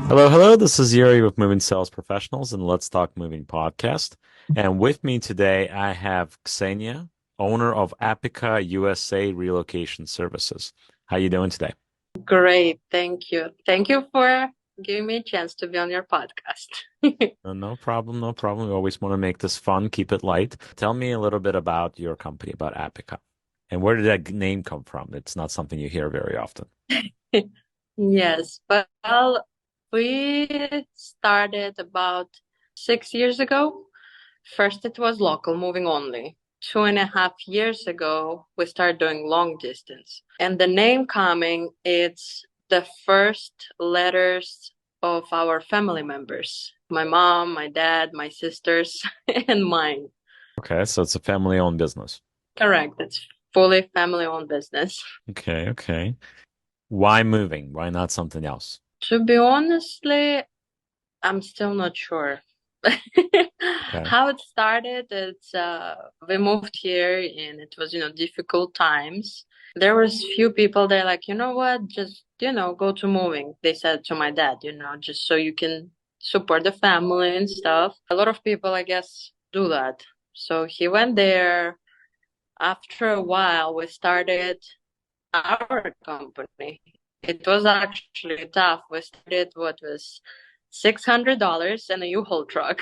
Hello, hello. This is Yuri with Moving Sales Professionals and Let's Talk Moving podcast. And with me today, I have Ksenia, owner of Apika USA Relocation Services. How you doing today? Great. Thank you. Thank you for giving me a chance to be on your podcast. No problem, no problem. We always want to make this fun, keep it light. Tell me a little bit about your company, about Apika, and where did that name come from? It's not something you hear very often. Yes, well, we started about 6 years ago. First, it was local moving only. 2.5 years ago, we started doing long distance. And the name coming, it's the first letters of our family members. My mom, my dad, my sisters, and mine. Okay, so it's a family-owned business. Correct. It's fully family-owned business. Okay, okay. Why moving? Why not something else? To be honestly, I'm still not sure. Okay. How it started, we moved here and it was, difficult times. There was few people there like, you know what, just, go to moving. They said to my dad, just so you can support the family and stuff. A lot of people, I guess, do that. So he went there. After a while, we started our company. It was actually tough. We started what was $600 and a U-Haul truck.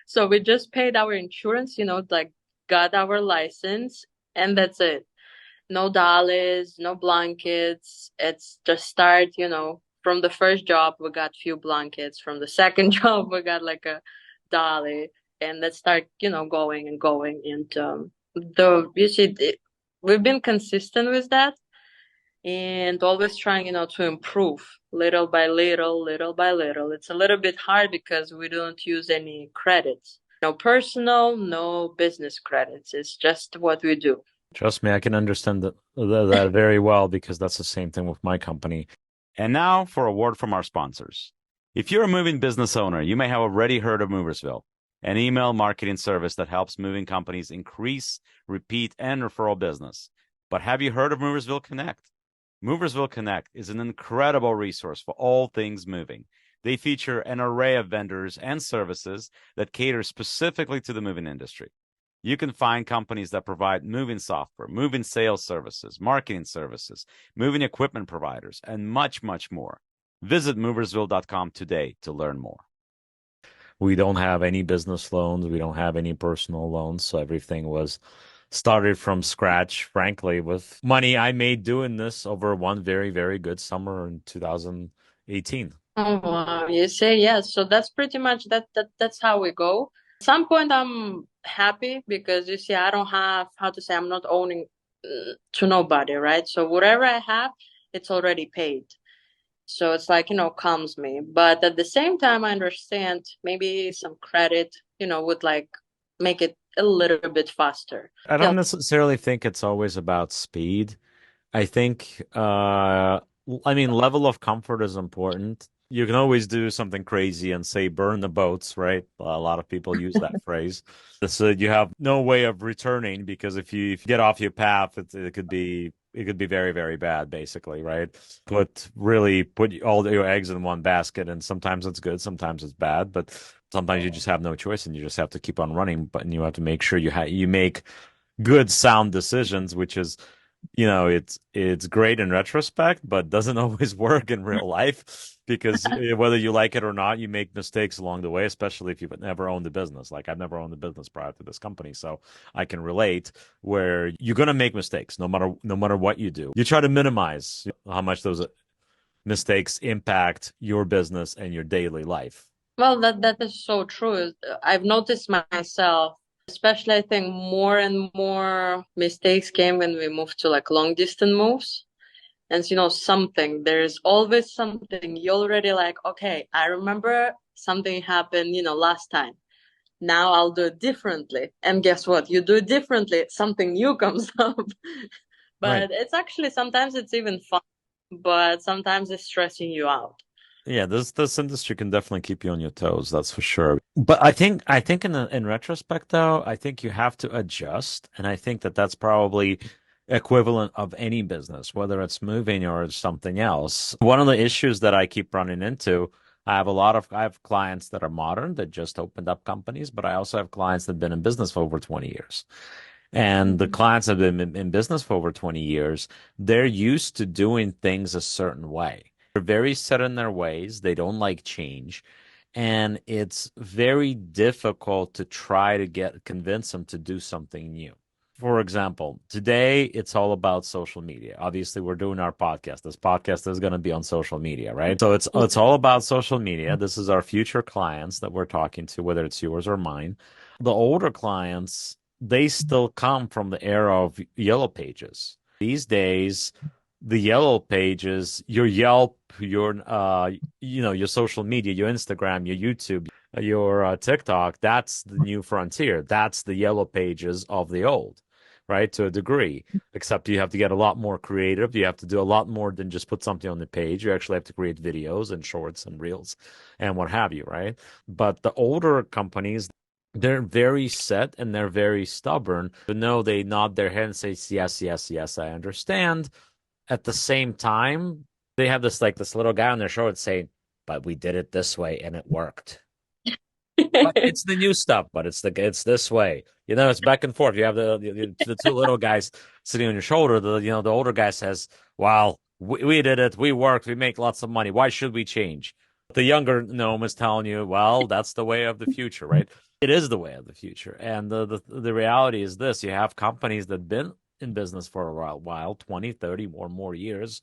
So we just paid our insurance, like got our license, and that's it. No dollars, no blankets. It's just start, from the first job we got few blankets. From the second job we got like a dolly, and let's start, going and going. And the you see, we've been consistent with that and always trying, to improve little by little, little by little. It's a little bit hard because we don't use any credits. No personal, no business credits. It's just what we do. Trust me, I can understand that very well because that's the same thing with my company. And now for a word from our sponsors. If you're a moving business owner, you may have already heard of Moversville, an email marketing service that helps moving companies increase, repeat, and referral business. But have you heard of Moversville Connect? Moversville Connect is an incredible resource for all things moving. They feature an array of vendors and services that cater specifically to the moving industry. You can find companies that provide moving software, moving sales services, marketing services, moving equipment providers, and much, much more. Visit moversville.com today to learn more. We don't have any business loans. We don't have any personal loans. So everything was started from scratch, frankly, with money I made doing this over one very, very good summer in 2018. Oh, wow. You say yes. So that's pretty much that's how we go. At some point I'm happy because you see I don't have how to say I'm not owning to nobody, right? So whatever I have, it's already paid. So it's like, calms me. But at the same time, I understand maybe some credit, would like make it a little bit faster. I don't Yeah. necessarily think it's always about speed. I think, I mean, level of comfort is important. You can always do something crazy and say burn the boats, right? A lot of people use that phrase. So you have no way of returning because if you get off your path, it could be very, very bad, basically, right? Put all your eggs in one basket, and sometimes it's good, sometimes it's bad, but sometimes you just have no choice and you just have to keep on running. But you have to make sure you make good, sound decisions, which is it's great in retrospect, but doesn't always work in real life because whether you like it or not, you make mistakes along the way, especially if you've never owned a business. Like I've never owned a business prior to this company, so I can relate where you're gonna make mistakes no matter what you do. You try to minimize how much those mistakes impact your business and your daily life. Well, that is so true. I've noticed myself, especially I think more and more mistakes came when we moved to like long distance moves. And there's always something you already like, okay, I remember something happened, last time. Now I'll do it differently. And guess what? You do it differently, something new comes up. Right. But it's actually sometimes it's even fun, but sometimes it's stressing you out. Yeah, this industry can definitely keep you on your toes, that's for sure. But I think in retrospect though, I think you have to adjust, and I think that that's probably equivalent of any business, whether it's moving or something else. One of the issues that I keep running into, I have clients that are modern that just opened up companies, but I also have clients that have been in business for over 20 years. And the clients that have been in business for over 20 years, they're used to doing things a certain way. They're very set in their ways. They don't like change. And it's very difficult to try to convince them to do something new. For example, today it's all about social media. Obviously, we're doing our podcast. This podcast is going to be on social media, right? So it's all about social media. This is our future clients that we're talking to, whether it's yours or mine. The older clients, they still come from the era of yellow pages. These days, the yellow pages, your Yelp, your social media, your Instagram, your YouTube, your TikTok, that's the new frontier. That's the yellow pages of the old, right? To a degree, except you have to get a lot more creative. You have to do a lot more than just put something on the page. You actually have to create videos and shorts and reels and what have you, right? But the older companies, they're very set and they're very stubborn. But no, they nod their head and say, yes, yes, yes, I understand. At the same time, they have this little guy on their shoulder saying, but we did it this way and it worked. But it's the new stuff, but it's this way. It's back and forth. You have the two little guys sitting on your shoulder. The older guy says, "Well, we did it. We worked. We make lots of money. Why should we change?" The younger gnome is telling you, "Well, that's the way of the future, right?" It is the way of the future. And the reality is this: you have companies that have been in business for a while, 20, 30 or more years,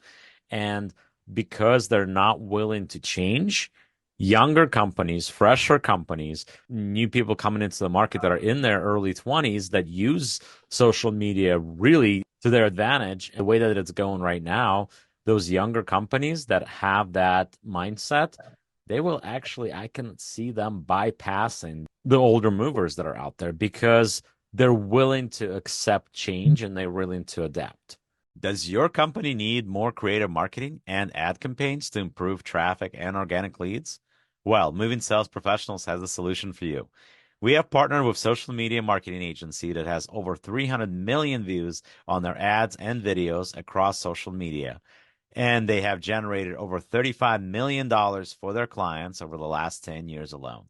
and because they're not willing to change, younger companies, fresher companies, new people coming into the market that are in their early 20s that use social media really to their advantage. The way that it's going right now, those younger companies that have that mindset, they will actually, I can see them bypassing the older movers that are out there because they're willing to accept change and they're willing to adapt. Does your company need more creative marketing and ad campaigns to improve traffic and organic leads? Well, Moving Sales Professionals has a solution for you. We have partnered with social media marketing agency that has over 300 million views on their ads and videos across social media. And they have generated over $35 million for their clients over the last 10 years alone.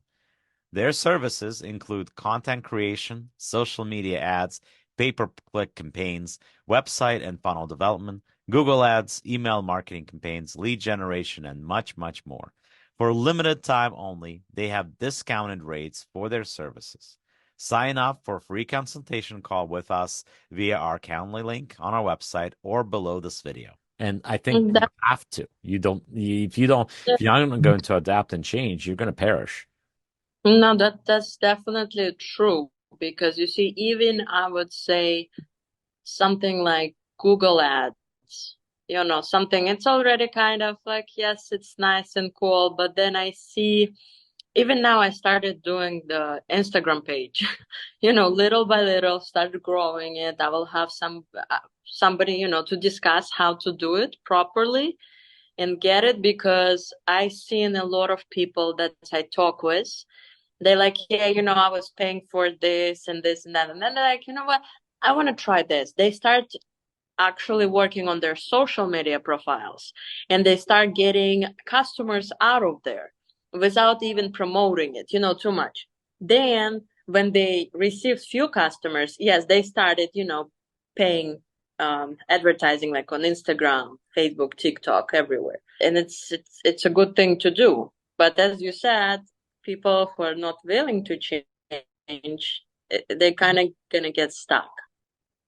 Their services include content creation, social media ads, pay-per-click campaigns, website and funnel development, Google Ads, email marketing campaigns, lead generation, and much, much more. For a limited time only, they have discounted rates for their services. Sign up for a free consultation call with us via our Calendly link on our website or below this video. And I think you have to. If you're not going to adapt and change, you're going to perish. No, that's definitely true because you see, even I would say something like Google Ads, something it's already kind of like, yes, it's nice and cool, but then I see, even now I started doing the Instagram page, little by little, started growing it. I will have somebody, to discuss how to do it properly and get it, because I seen a lot of people that I talk with. They're like, yeah, I was paying for this and this and that. And then they're like, you know what? I want to try this. They start actually working on their social media profiles and they start getting customers out of there without even promoting it, too much. Then when they received few customers, yes, they started, paying advertising like on Instagram, Facebook, TikTok, everywhere. And it's a good thing to do. But as you said, people who are not willing to change, they're kind of gonna get stuck.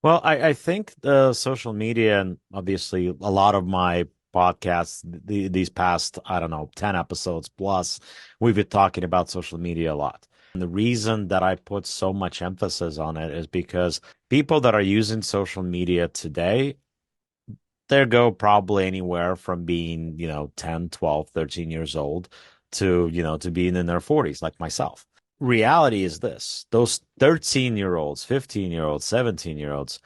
Well, I think the social media and obviously a lot of my podcasts, these past, I don't know, 10 episodes plus, we've been talking about social media a lot. And the reason that I put so much emphasis on it is because people that are using social media today, they go probably anywhere from being, 10, 12, 13 years old to, to being in their 40s, like myself. Reality is this: those 13-year-olds, 15-year-olds, 17-year-olds,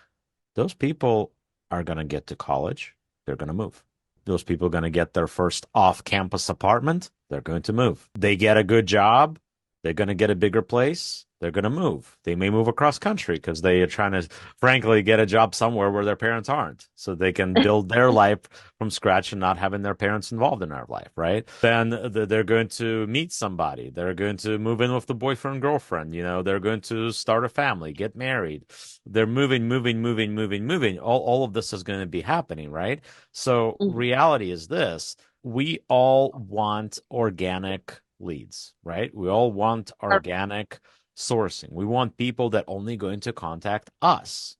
those people are going to get to college. They're going to move. Those people are going to get their first off-campus apartment. They're going to move. They get a good job. They're going to get a bigger place. They're going to move. They may move across country because they are trying to, frankly, get a job somewhere where their parents aren't, so they can build their life from scratch and not having their parents involved in their life, right? Then they're going to meet somebody. They're going to move in with the boyfriend, girlfriend. They're going to start a family, get married. They're moving. All of this is going to be happening, right? So reality is this: we all want organic leads, right? We all want organic sourcing. We want people that only going to contact us.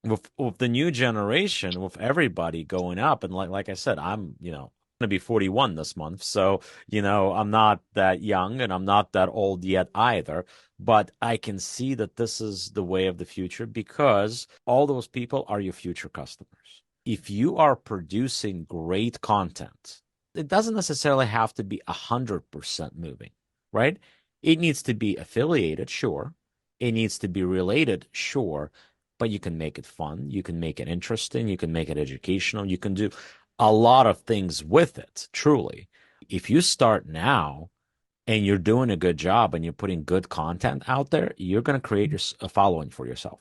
With the new generation, with everybody going up, and like I said, I'm going to be 41 this month, so I'm not that young and I'm not that old yet either. But I can see that this is the way of the future because all those people are your future customers. If you are producing great content, it doesn't necessarily have to be 100% moving, right? It needs to be affiliated, sure. It needs to be related, sure. But you can make it fun. You can make it interesting. You can make it educational. You can do a lot of things with it, truly. If you start now and you're doing a good job and you're putting good content out there, you're going to create a following for yourself.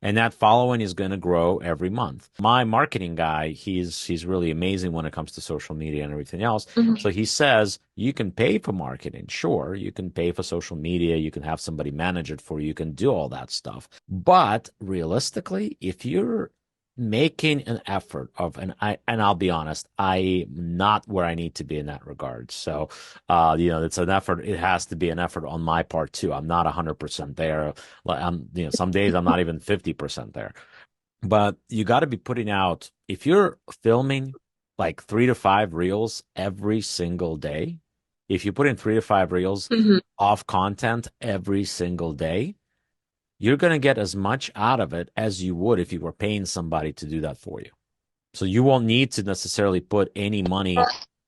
And that following is going to grow every month. My marketing guy, he's really amazing when it comes to social media and everything else. So he says you can pay for marketing. Sure, you can pay for social media. You can have somebody manage it for you. You can do all that stuff. But realistically, if you're making an effort and I'll be honest, I'm not where I need to be in that regard. So, it's an effort. It has to be an effort on my part too. I'm not 100% there. Some days I'm not even 50% there. But you got to be putting out, if you're filming like 3 to 5 reels every single day, if you put in 3 to 5 reels of content every single day, you're going to get as much out of it as you would if you were paying somebody to do that for you. So you won't need to necessarily put any money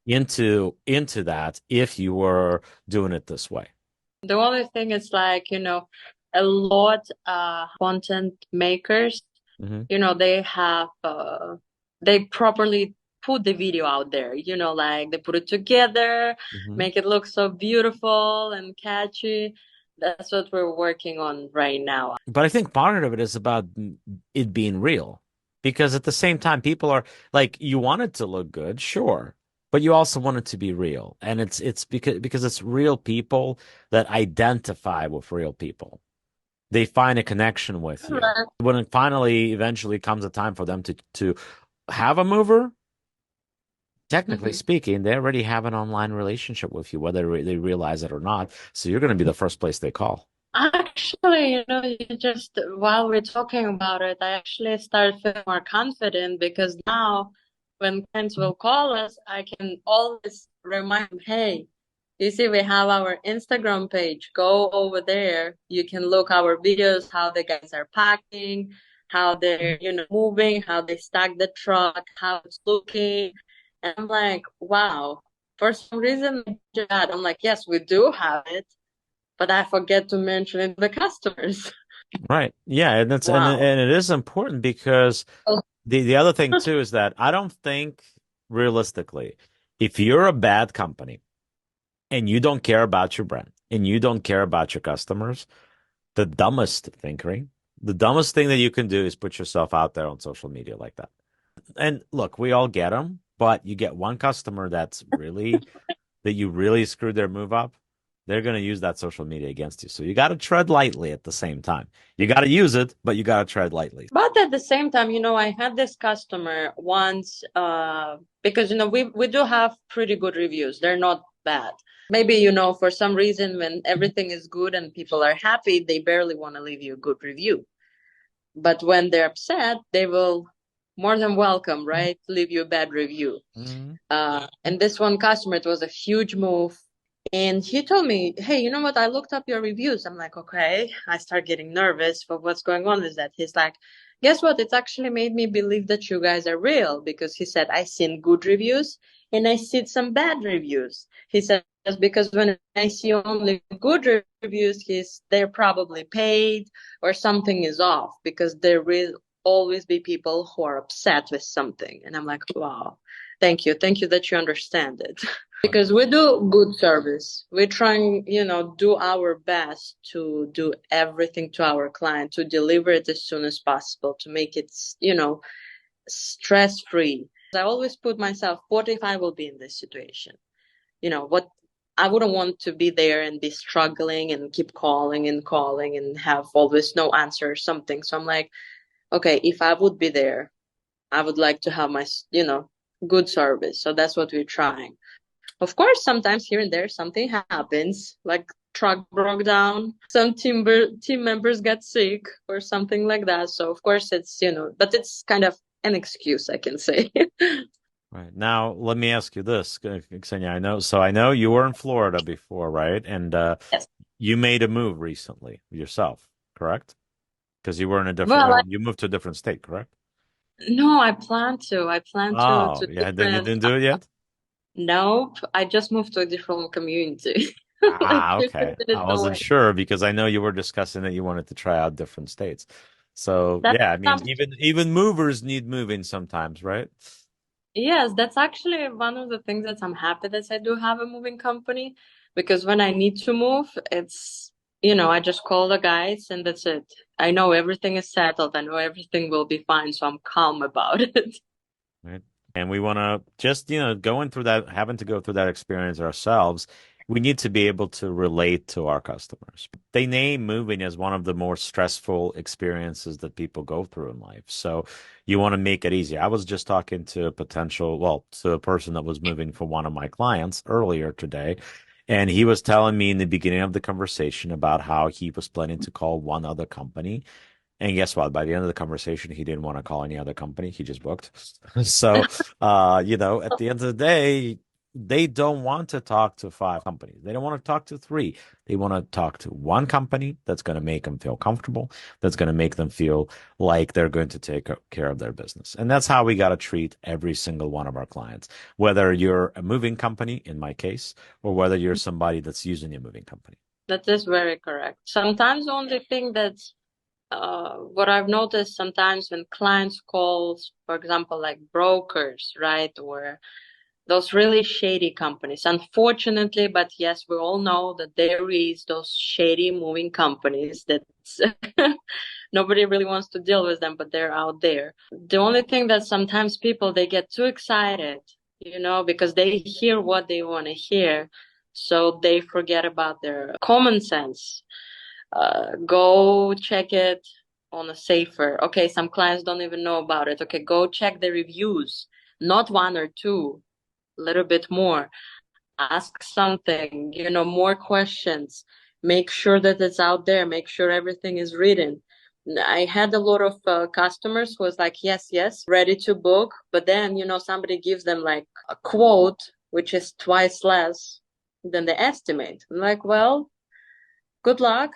into that if you were doing it this way. The only thing is like, a lot content makers, they have they properly put the video out there, like they put it together, make it look so beautiful and catchy. That's what we're working on right now. But I think part of it is about it being real, because at the same time, people are like, you want it to look good, sure, but you also want it to be real, and it's because it's real people that identify with real people. They find a connection with you. Right. When it finally, eventually comes a time for them to have a mover, technically speaking, they already have an online relationship with you, whether they realize it or not. So you're going to be the first place they call. Actually, while we're talking about it, I actually started feeling more confident because now when clients will call us, I can always remind them, hey, you see, we have our Instagram page. Go over there. You can look our videos, how the guys are packing, how they're, moving, how they stack the truck, how it's looking. And I'm like, wow. For some reason, I'm like, yes, we do have it, but I forget to mention it to the customers. Right. Yeah, and that's Wow. and it is important because the other thing too is that I don't think realistically, if you're a bad company and you don't care about your brand and you don't care about your customers, the dumbest thing that you can do is put yourself out there on social media like that. And look, we all get them, but you get one customer that you really screwed their move up, they're going to use that social media against you. So you got to tread lightly at the same time. You got to use it, but you got to tread lightly. But at the same time, I had this customer once, because, we do have pretty good reviews. They're not bad. Maybe, for some reason, when everything is good and people are happy, they barely want to leave you a good review. But when they're upset, they will more than welcome, right? Leave you a bad review. And this one customer, it was a huge move. And he told me, hey, you know what? I looked up your reviews. I'm like, okay. I start getting nervous for what's going on with that. He's like, guess what? It's actually made me believe that you guys are real, because he said, I seen good reviews and I see some bad reviews. He said, because when I see only good reviews, they're probably paid or something is off, because there will always be people who are upset with something. And I'm like, wow, thank you. Thank you that you understand it. Because we do good service. We're trying, do our best to do everything to our client, to deliver it as soon as possible, to make it, stress free. I always put myself, what if I will be in this situation? What I wouldn't want to be there and be struggling and keep calling and have always no answer or something. So I'm like, okay, if I would be there, I would like to have my, good service. So that's what we're trying. Of course, sometimes here and there something happens, like truck broke down, some team members got sick or something like that. So of course it's, but it's kind of an excuse, I can say. Right. Now, let me ask you this, Ksenia. I know you were in Florida before, right? And Yes. you made a move recently yourself, correct? Because you were in a different, Well, you moved to a different state, correct? no, I plan to. I plan to Oh, yeah, then you different. didn't do it yet? Nope, I just moved to a different community, like Ah, 15 okay. I minutes wasn't away. sure because I know you were discussing that you wanted to try out different states. So, That's yeah, I mean, some, even movers need moving sometimes, right? yes, that's actually one of the things that I'm happy that I do have a moving company because when I need to move, it's, I just call the guys and that's it. I know everything is settled. I know everything will be fine, so I'm calm about it. Right. And we want to just, going through that, having to go through that experience ourselves, we need to be able to relate to our customers. They name moving as one of the more stressful experiences that people go through in life. So you want to make it easy. I was just talking to to a person that was moving for one of my clients earlier today. And he was telling me in the beginning of the conversation about how he was planning to call one other company and guess what? By the end of the conversation, he didn't want to call any other company. He just booked. So, at the end of the day, they don't want to talk to five companies. They don't want to talk to three. They want to talk to one company that's going to make them feel comfortable, that's going to make them feel like they're going to take care of their business. And that's how we got to treat every single one of our clients, whether you're a moving company, in my case, or whether you're somebody that's using a moving company. That is very correct. Sometimes the only thing that's what I've noticed sometimes when clients calls, for example, like brokers, right, or those really shady companies. Unfortunately, but yes, we all know that there is those shady moving companies that nobody really wants to deal with them, but they're out there. The only thing that sometimes people they get too excited, because they hear what they want to hear, so they forget about their common sense. Go check it on a safer. Okay, some clients don't even know about it. Okay, go check the reviews, not one or two, a little bit more. Ask something, more questions. Make sure that it's out there. Make sure everything is written. I had a lot of customers who was like, yes, yes, ready to book. But then, somebody gives them like a quote, which is twice less than the estimate. I'm like, well, good luck.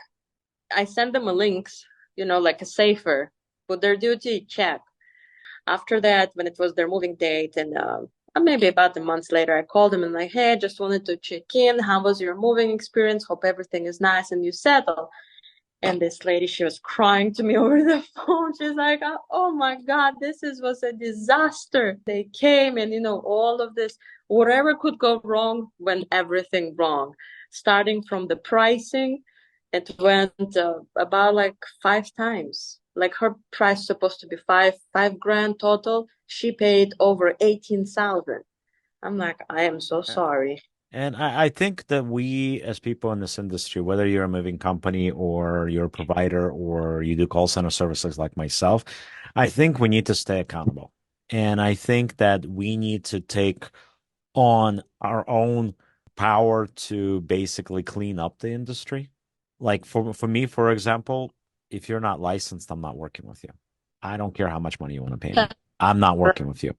I send them a links, like a safer, put their duty, check. After that, when it was their moving date and maybe about a month later, I called them and like, hey, I just wanted to check in. How was your moving experience? Hope everything is nice and you settle. And this lady, she was crying to me over the phone. She's like, oh my God, was a disaster. They came and, all of this, whatever could go wrong, went everything wrong. Starting from the pricing, it went about like 5 times. Like her price supposed to be five grand total. She paid over 18,000. I'm like, I am so sorry. And I think that we, as people in this industry, whether you're a moving company or you're a provider or you do call center services like myself, I think we need to stay accountable. And I think that we need to take on our own power to basically clean up the industry. Like for me, for example, if you're not licensed, I'm not working with you. I don't care how much money you want to pay me. I'm not working with you.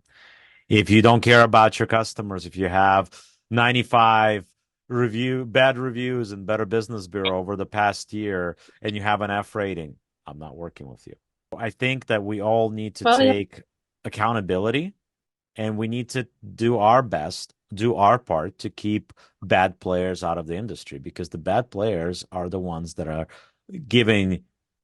If you don't care about your customers, if you have 95 bad reviews in Better Business Bureau over the past year and you have an F rating, I'm not working with you. I think that we all need to Well, yeah. take accountability and we need to do our best, do our part to keep bad players out of the industry because the bad players are the ones that are giving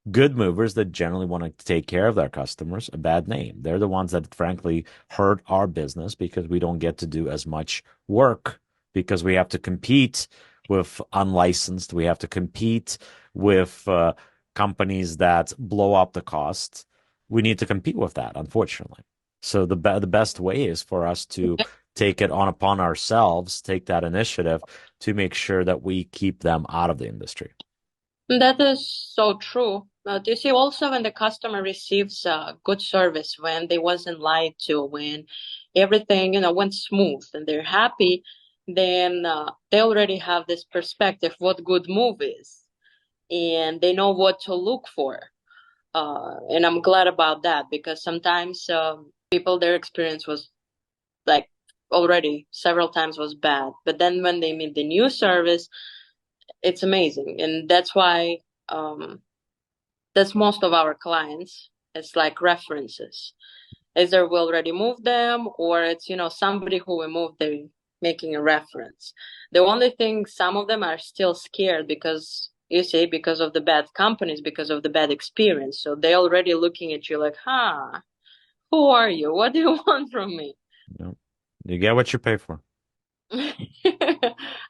good movers that generally want to take care of their customers a bad name. They're the ones that frankly hurt our business because we don't get to do as much work because we have to compete with unlicensed. We have to compete with companies that blow up the cost. We need to compete with that, unfortunately. So the best way is for us to take it on upon ourselves, take that initiative to make sure that we keep them out of the industry. That is so true. But you see, also when the customer receives good service, when they wasn't lied to, when everything, went smooth and they're happy, then they already have this perspective what good move is, and they know what to look for. And I'm glad about that because sometimes people, their experience was like already several times was bad, but then when they meet the new service, it's amazing, and that's why um, that's most of our clients. It's like references. Either we already moved them, or it's somebody who we moved. They making a reference. The only thing, some of them are still scared because you see, because of the bad companies, because of the bad experience. So they already looking at you like, huh, who are you? What do you want from me? You you get what you pay for.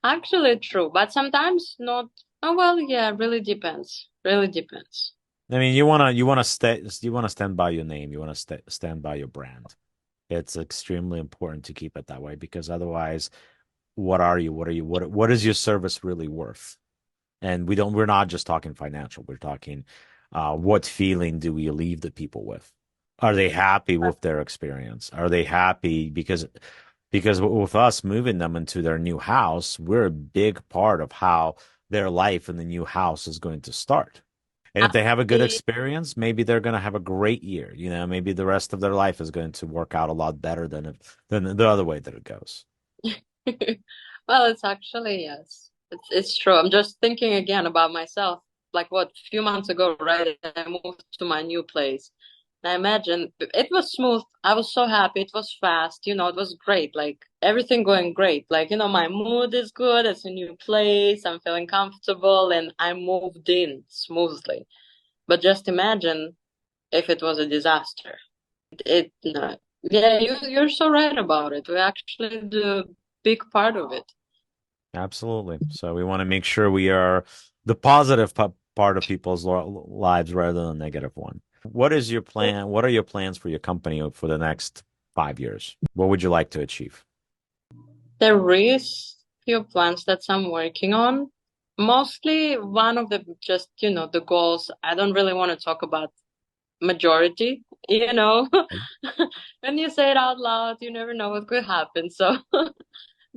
Actually, true, but sometimes not. Oh, well, yeah, really depends. Really depends. I mean, you wanna stand by your name. You wanna stand by your brand. It's extremely important to keep it that way because otherwise, what are you? What is your service really worth? And we're not just talking financial. We're talking, what feeling do we leave the people with? Are they happy with their experience? Are they happy because with us moving them into their new house, we're a big part of how their life in the new house is going to start. And if they have a good I experience, maybe they're going to have a great year. Maybe the rest of their life is going to work out a lot better than the other way that it goes. Well, it's actually, yes. It's true. I'm just thinking again about myself. Like what, few months ago, right? I moved to my new place. And I imagine it was smooth. I was so happy. It was fast. It was great. Like everything going great. Like, my mood is good. It's a new place. I'm feeling comfortable and I moved in smoothly. But just imagine if it was a disaster. No. Yeah, you're so right about it. We actually do a big part of it. Absolutely. So we want to make sure we are the positive part of people's lives rather than the negative one. What is your plan? What are your plans for your company for the next 5 years? What would you like to achieve? There is few plans that I'm working on. Mostly one of the just, the goals. I don't really want to talk about majority, you know. When you say it out loud, you never know what could happen. So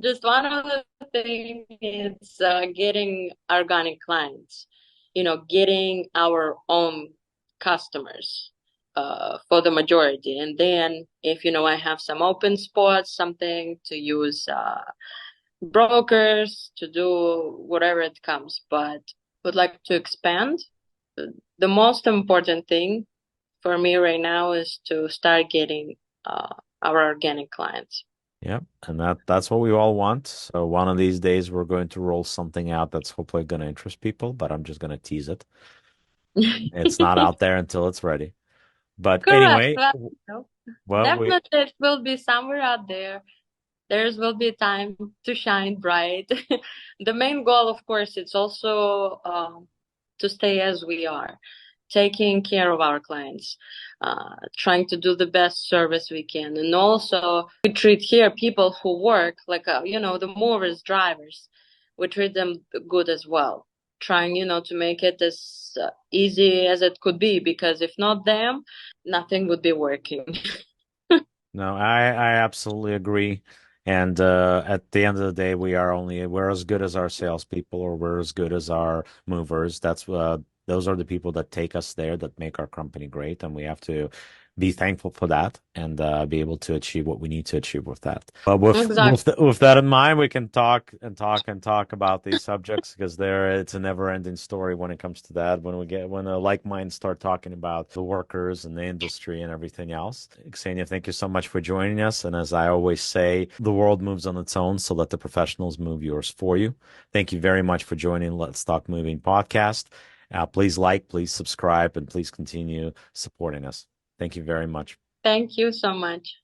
just one of the things is getting organic clients, getting our own customers for the majority. And then if, I have some open spots, something to use brokers to do whatever it comes, but would like to expand. The most important thing for me right now is to start getting our organic clients. Yep, and that's what we all want. So one of these days we're going to roll something out that's hopefully going to interest people, but I'm just going to tease it. It's not out there until it's ready. But Correct. anyway, Well, well, we definitely it will be somewhere out there. There's will be time to shine bright. The main goal, of course, it's also to stay as we are, taking care of our clients, trying to do the best service we can. And also, we treat here people who work like, the movers, drivers, we treat them good as well. Trying, to make it as easy as it could be, because if not them, nothing would be working. no, I absolutely agree. And at the end of the day, we're as good as our salespeople, or we're as good as our movers. Those are the people that take us there, that make our company great, and we have to be thankful for that and be able to achieve what we need to achieve with that. But Exactly. with that in mind, we can talk and talk and talk about these subjects because it's a never-ending story when it comes to that. When a like minds start talking about the workers and the industry and everything else. Ksenia, thank you so much for joining us. And as I always say, the world moves on its own, so let the professionals move yours for you. Thank you very much for joining Let's Talk Moving podcast. Please like, please subscribe, and please continue supporting us. Thank you very much. Thank you so much.